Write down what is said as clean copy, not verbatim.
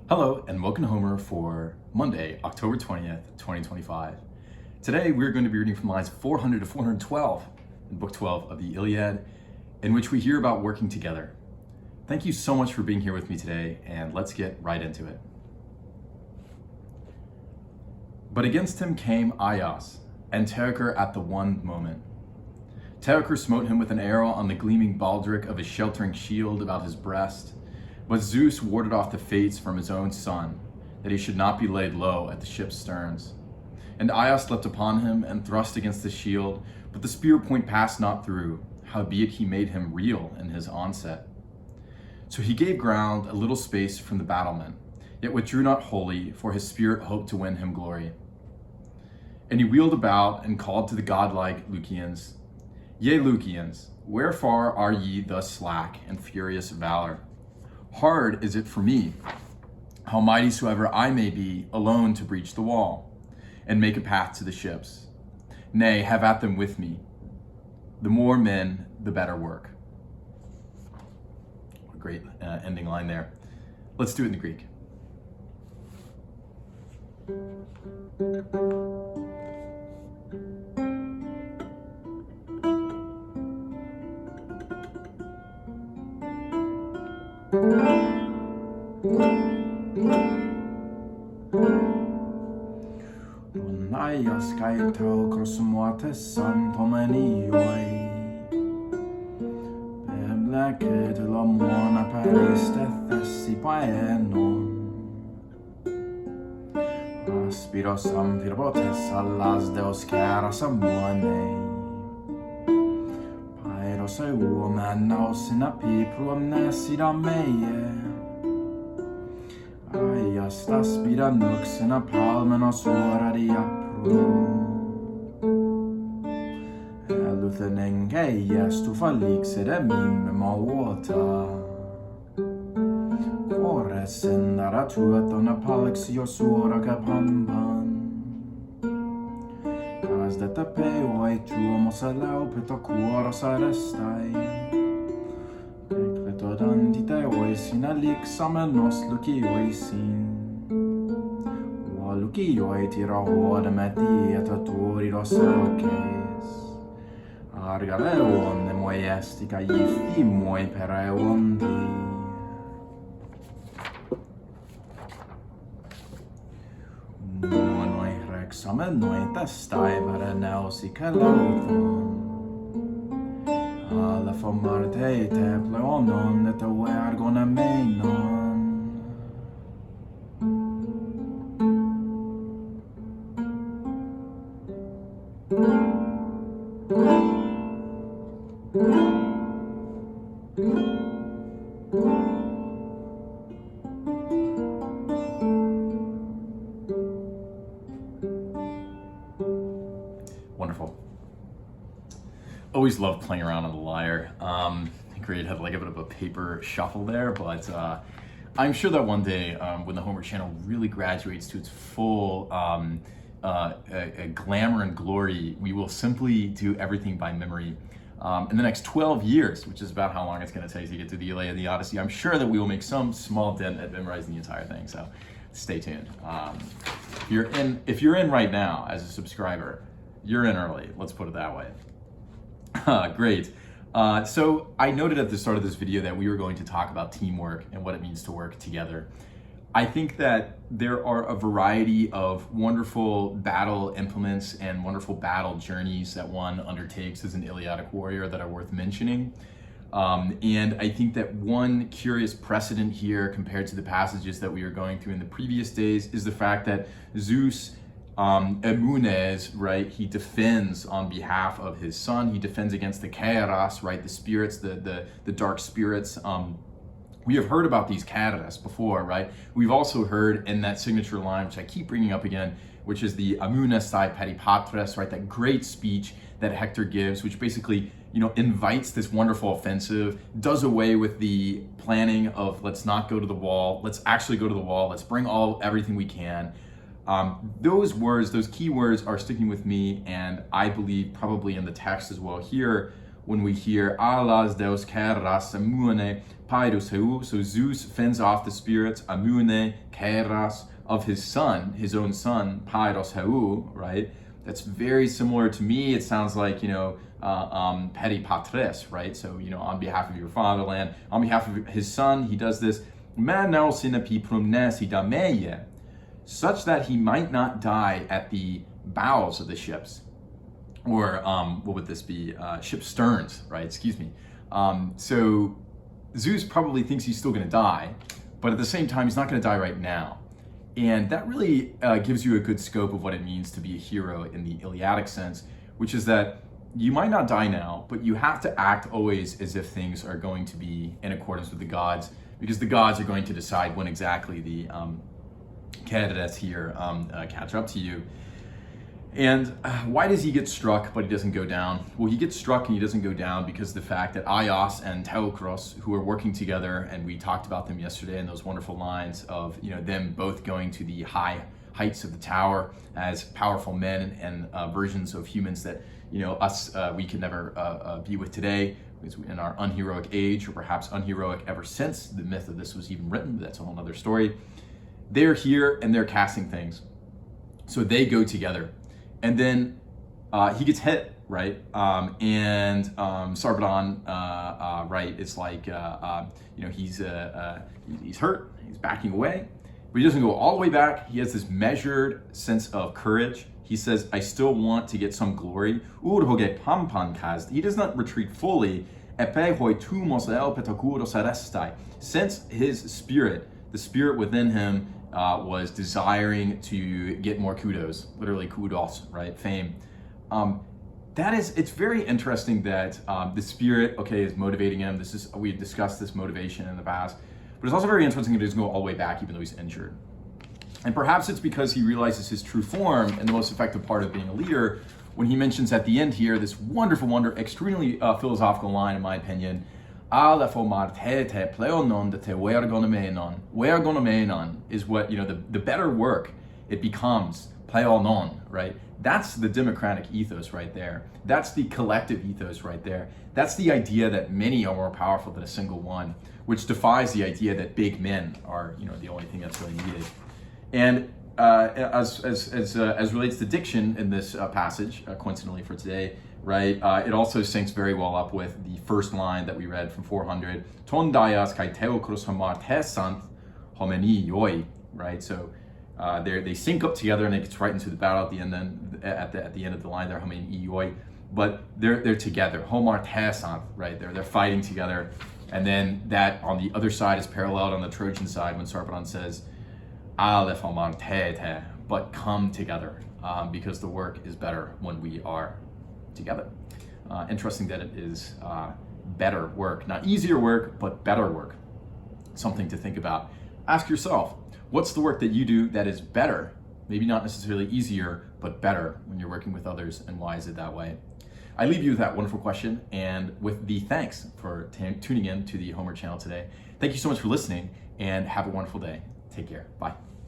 Hello and welcome to Homer for Monday, October 20th, 2025. Today we're going to be reading from lines 400 to 412 in Book 12 of the Iliad, in which we hear about working together. Thank you so much for being here with me today, and let's get right into it. But against him came Aias and Terekar at the one moment. Terekar smote him with an arrow on the gleaming baldric of his sheltering shield about his breast. But Zeus warded off the fates from his own son, that he should not be laid low at the ship's sterns. And Aias leapt upon him and thrust against the shield, but the spear point passed not through, howbeit he made him reel in his onset. So he gave ground a little space from the battlement, yet withdrew not wholly, for his spirit hoped to win him glory. And he wheeled about and called to the godlike Lucians, Yea, Lucians, wherefore are ye thus slack and furious of valor? Hard is it for me, how mighty soever I may be, alone to breach the wall, and make a path to the ships. Nay, have at them with me. The more men, the better work. A great ending line there. Let's do it in the Greek. Aias kaitau crossmoatesan tomenioi Pebleke de la mona paristethesi paenon Aspiros amphirobotes allas deos caras amuanei Paeros euomenaos in apipruam nesida meie Aias aspira nux in a palmenos ora di Eluthen engeias tu falix ed emim mauota Ores in aratuat on apalexios ora capampan Cas de te peoi tuomos elaupet cuoros arestai Ecletodantite oisin alix amenos luci oisin Lucioi tira hoda meti et aturidos elces Argaleon nemoi estica ifimoi pereondi Nuonoi rexamenoi testai vereneosi calothon Alepho marte te pleonon et ergon amenon Wonderful. Always loved playing around on the lyre. Great, had like a bit of a paper shuffle there, but I'm sure that one day when the Homer channel really graduates to its full glamour and glory, we will simply do everything by memory. In the next 12 years, which is about how long it's going to take to get through the Iliad and the Odyssey, I'm sure that we will make some small dent at memorizing the entire thing. So stay tuned. If you're in right now as a subscriber, you're in early. Let's put it that way. Great. So I noted at the start of this video that we were going to talk about teamwork and what it means to work together. I think that there are a variety of wonderful battle implements and wonderful battle journeys that one undertakes as an Iliadic warrior that are worth mentioning. And I think that one curious precedent here compared to the passages that we were going through in the previous days is the fact that Zeus, Emunes, right, he defends on behalf of his son. He defends against the Kairos, right, the spirits, the dark spirits. We have heard about these Kairos before, right? We've also heard in that signature line, which I keep bringing up again, which is the Amunestai Peripatres, right? That great speech that Hector gives, which basically, invites this wonderful offensive, does away with the planning of let's not go to the wall, let's actually go to the wall, let's bring everything we can. Those words, those key words are sticking with me, and I believe probably in the text as well here, when we hear Alas Deus keras amune paidus heu. So Zeus fends off the spirits, amune keras, of his son, his own son, paidos heu, right? That's very similar to me. It sounds like, peri patres, right? So, on behalf of your fatherland, on behalf of his son, he does this, such that he might not die at the bows of the ships. Or what would this be? Ship sterns, right? Excuse me. So Zeus probably thinks he's still going to die, but at the same time, he's not going to die right now. And that really gives you a good scope of what it means to be a hero in the Iliadic sense, which is that you might not die now, but you have to act always as if things are going to be in accordance with the gods, because the gods are going to decide when exactly the candidates here catch up to you. And why does he get struck but he doesn't go down? Well, he gets struck and he doesn't go down because of the fact that Aias and Teokros, who are working together, and we talked about them yesterday in those wonderful lines of them both going to the high heights of the tower as powerful men and versions of humans that we can never be with today, because in our unheroic age, or perhaps unheroic ever since the myth of this was even written, but that's a whole other story. They're here and they're casting things, so they go together. And then he gets hit, right? And Sarpedon, right? It's like he's hurt. He's backing away, but he doesn't go all the way back. He has this measured sense of courage. He says, "I still want to get some glory." He does not retreat fully. Since his spirit, the spirit within him, was desiring to get more kudos, literally kudos, right? Fame. It's very interesting that the spirit, is motivating him. We've discussed this motivation in the past, but it's also very interesting that he doesn't go all the way back even though he's injured. And perhaps it's because he realizes his true form and the most effective part of being a leader when he mentions at the end here this extremely philosophical line, in my opinion. Weagonomenon is what, the better work it becomes, pleonon, right? That's the democratic ethos right there. That's the collective ethos right there. That's the idea that many are more powerful than a single one, which defies the idea that big men are, the only thing that's really needed. And as relates to diction in this passage, coincidentally for today, right? It also syncs very well up with the first line that we read from 400. Ton daias kai teokros homar tesant homeni yoi, right? So they sync up together and it gets right into the battle at the end. Then at the end of the line there, homeni yoi, but they're together. Homar tesant, right? They're fighting together, and then that on the other side is paralleled on the Trojan side when Sarpedon says, Aleph homar te, but come together, because the work is better when we are together. Interesting that it is better work, not easier work, but better work. Something to think about. Ask yourself, what's the work that you do that is better? Maybe not necessarily easier, but better when you're working with others, and why is it that way? I leave you with that wonderful question and with the thanks for tuning in to the Homer channel today. Thank you so much for listening, and have a wonderful day. Take care. Bye.